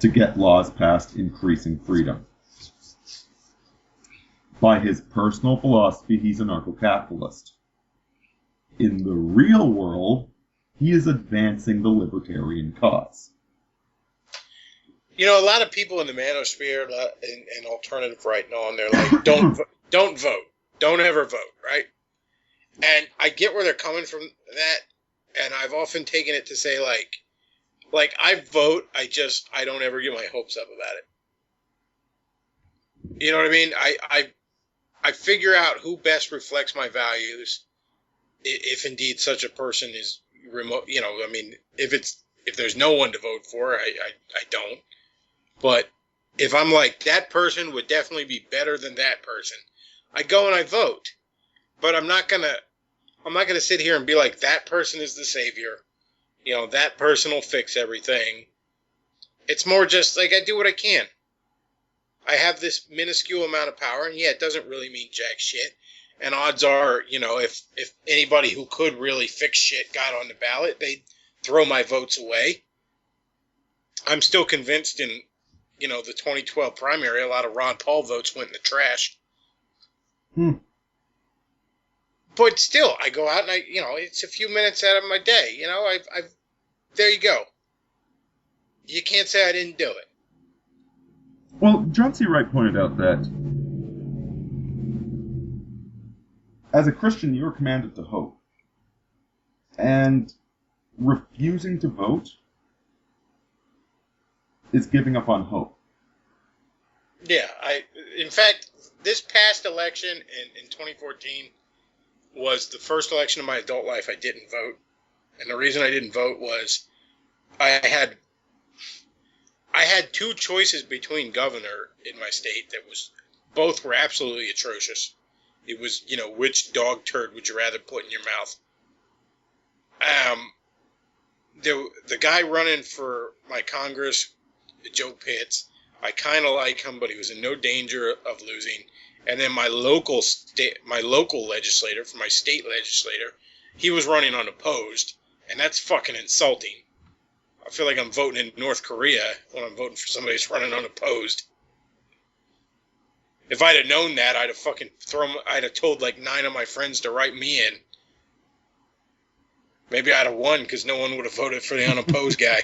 to get laws passed increasing freedom. By his personal philosophy, he's an anarcho-capitalist. In the real world, he is advancing the libertarian cause. A lot of people in the manosphere and alternative right now, and they're like, don't vote. Don't ever vote, right? And I get where they're coming from that, and I've often taken it to say, like I vote, I don't ever get my hopes up about it. You know what I mean? I figure out who best reflects my values, if indeed such a person is remote. I mean, if there's no one to vote for, I don't. But if I'm like, that person would definitely be better than that person, I go and I vote. But I'm not gonna sit here and be like, that person is the savior. That person will fix everything. It's more just like, I do what I can. I have this minuscule amount of power, and yeah, it doesn't really mean jack shit. And odds are, if anybody who could really fix shit got on the ballot, they'd throw my votes away. I'm still convinced in, the 2012 primary, a lot of Ron Paul votes went in the trash. But still, I go out and it's a few minutes out of my day. There you go. you can't say I didn't do it. Well, John C. Wright pointed out that as a Christian, you are commanded to hope. And refusing to vote is giving up on hope. Yeah, in fact, this past election in 2014 was the first election of my adult life I didn't vote. And the reason I didn't vote was I had two choices between governor in my state that both were absolutely atrocious. It was, which dog turd would you rather put in your mouth? The guy running for my Congress, Joe Pitts, I kind of like him, but he was in no danger of losing. And then my local legislator, for my state legislator, he was running unopposed, and that's fucking insulting. I feel like I'm voting in North Korea when I'm voting for somebody who's running unopposed. If I'd have known that, I'd have told like 9 of my friends to write me in. Maybe I'd have won because no one would have voted for the unopposed guy.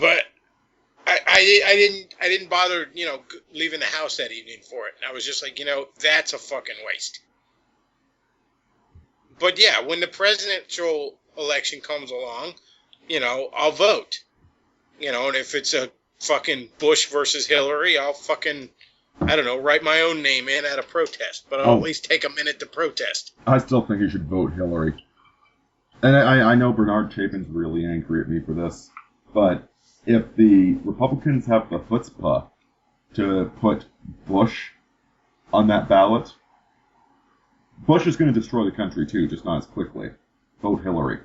But I didn't bother, leaving the house that evening for it. And I was just like, that's a fucking waste. But yeah, when the presidential election comes along, I'll vote. And if it's a fucking Bush versus Hillary, I'll fucking, I don't know, write my own name in at a protest. But I'll at least take a minute to protest. I still think you should vote Hillary. And I know Bernard Chapin's really angry at me for this, but if the Republicans have the chutzpah to put Bush on that ballot, Bush is going to destroy the country too, just not as quickly. Vote Hillary.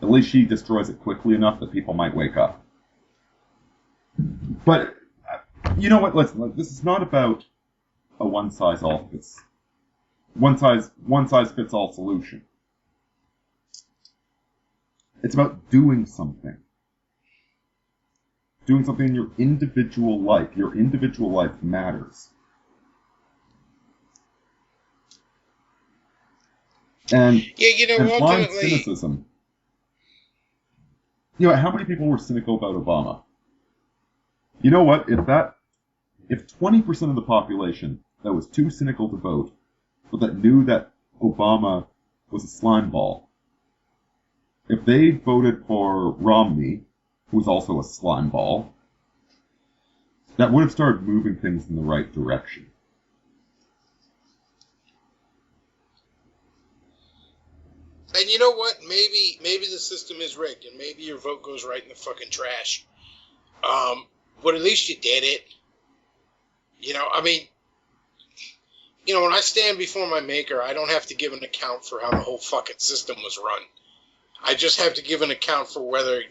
At least she destroys it quickly enough that people might wake up. But, you know what, listen, this is not about a one-size-fits-all solution. It's about doing something. Doing something in your individual life. Your individual life matters. And, blind cynicism. How many people were cynical about Obama? You know what? If 20% of the population that was too cynical to vote, but that knew that Obama was a slime ball, if they voted for Romney, who was also a slime ball, that would have started moving things in the right direction. And you know what? Maybe the system is rigged, and maybe your vote goes right in the fucking trash. But at least you did it. When I stand before my maker, I don't have to give an account for how the whole fucking system was run. I just have to give an account for whether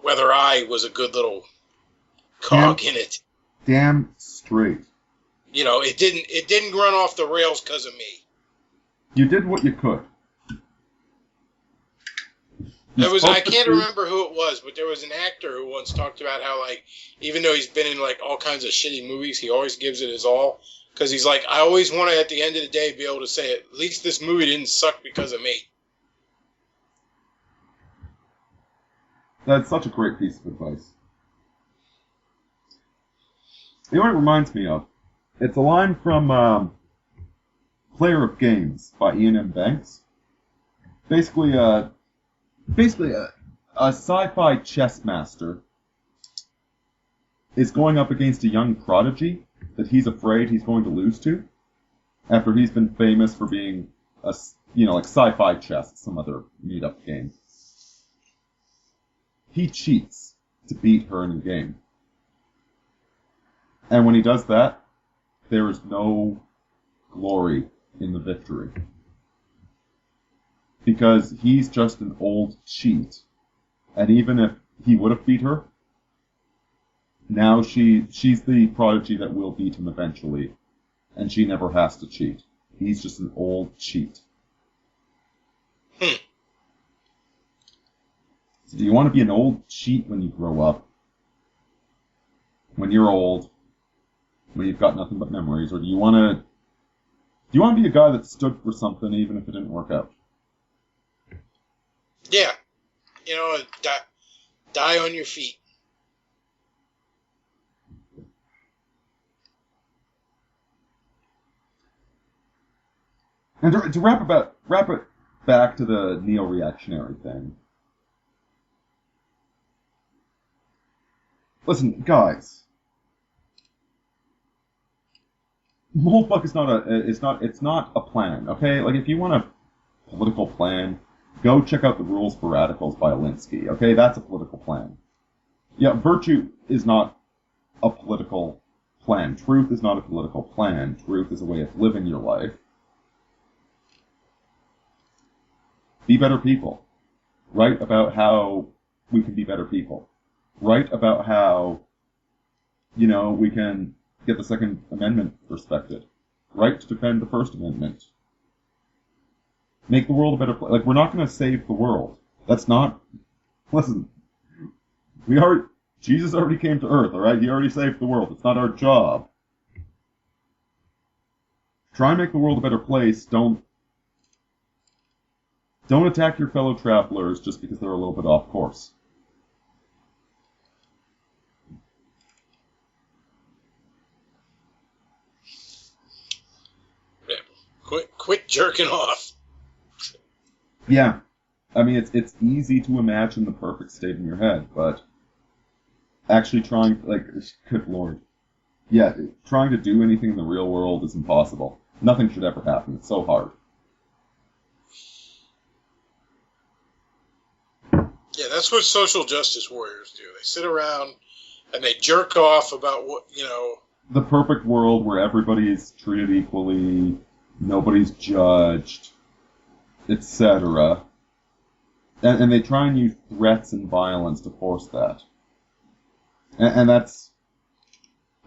I was a good little cog in it. Damn straight. It didn't run off the rails because of me. You did what you could. I can't remember who it was, but there was an actor who once talked about how, even though he's been in, all kinds of shitty movies, he always gives it his all. Because he's like, I always want to, at the end of the day, be able to say, at least this movie didn't suck because of me. That's such a great piece of advice. You know what it reminds me of? It's a line from Player of Games by Ian M. Banks. Basically a sci-fi chess master is going up against a young prodigy that he's afraid he's going to lose to, after he's been famous for being like sci-fi chess, some other made-up game. He cheats to beat her in a game. And when he does that, there is no glory in the victory. Because he's just an old cheat. And even if he would have beat her, now she's the prodigy that will beat him eventually. And she never has to cheat. He's just an old cheat. So do you want to be an old cheat when you grow up? When you're old? When you've got nothing but memories? Or do you want to be a guy that stood for something even if it didn't work out? Yeah. You know, die on your feet. And to wrap it back to the neo-reactionary thing. Listen, guys. Moldbuck is not a plan, okay? Like, if you want a political plan, go check out The Rules for Radicals by Alinsky, okay? That's a political plan. Yeah, virtue is not a political plan. Truth is not a political plan. Truth is a way of living your life. Be better people. Write about how we can be better people. Write about how, we can get the Second Amendment respected. Write to defend the First Amendment. Make the world a better place. Like, we're not going to save the world. That's not... Listen, Jesus already came to Earth, alright? He already saved the world. It's not our job. Try and make the world a better place. Don't attack your fellow travelers just because they're a little bit off course. Quit jerking off. Yeah. I mean, it's easy to imagine the perfect state in your head, but actually trying, good lord. Yeah, trying to do anything in the real world is impossible. Nothing should ever happen. It's so hard. Yeah, that's what social justice warriors do. They sit around and they jerk off about The perfect world where everybody's treated equally, nobody's judged, etc. And they try and use threats and violence to force that. And that's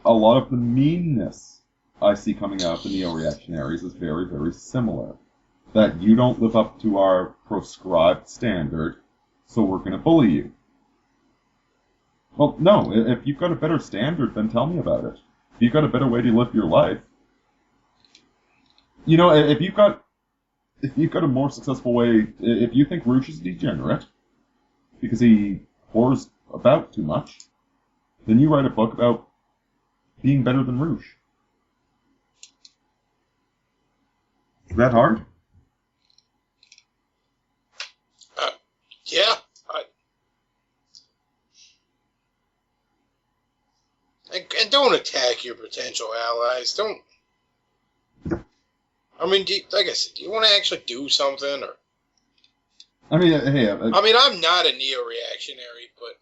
a lot of the meanness I see coming out of the neo-reactionaries is very, very similar. That you don't live up to our prescribed standard, so we're going to bully you. Well, no, if you've got a better standard, then tell me about it. If you've got a better way to live your life. If you've got a more successful way, if you think Roosh is degenerate, because he whores about too much, then you write a book about being better than Roosh. Is that hard? Yeah. And don't attack your potential allies. Don't. I mean, like I said, do you want to actually do something? Or I mean, hey. I'm not a neo-reactionary, but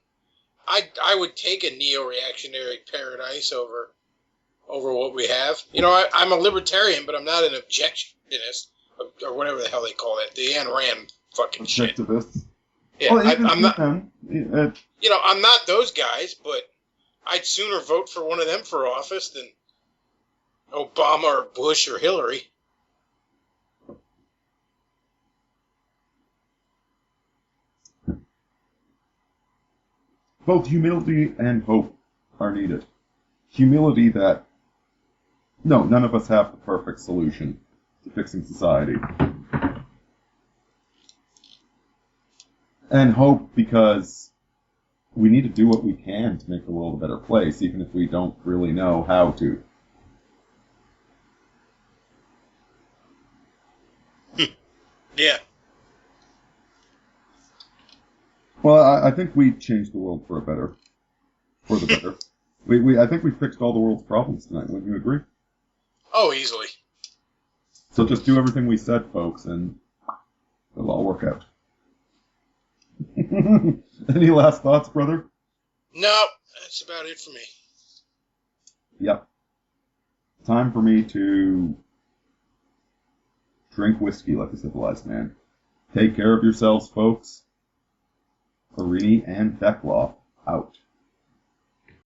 I would take a neo-reactionary paradise over what we have. I'm a libertarian, but I'm not an objectionist, or whatever the hell they call it. The Ayn Rand fucking shit. Objectivists. Yeah, I'm not. I'm not those guys, but I'd sooner vote for one of them for office than Obama or Bush or Hillary. Both humility and hope are needed. Humility that, no, none of us have the perfect solution to fixing society. And hope because we need to do what we can to make the world a better place, even if we don't really know how to. Yeah. Well, I think we changed the world for the better. I think we fixed all the world's problems tonight. Wouldn't you agree? Oh, easily. So just do everything we said, folks, and it'll all work out. Any last thoughts, brother? No, that's about it for me. Yep. Time for me to drink whiskey like a civilized man. Take care of yourselves, folks. Arini and Bechtloff out.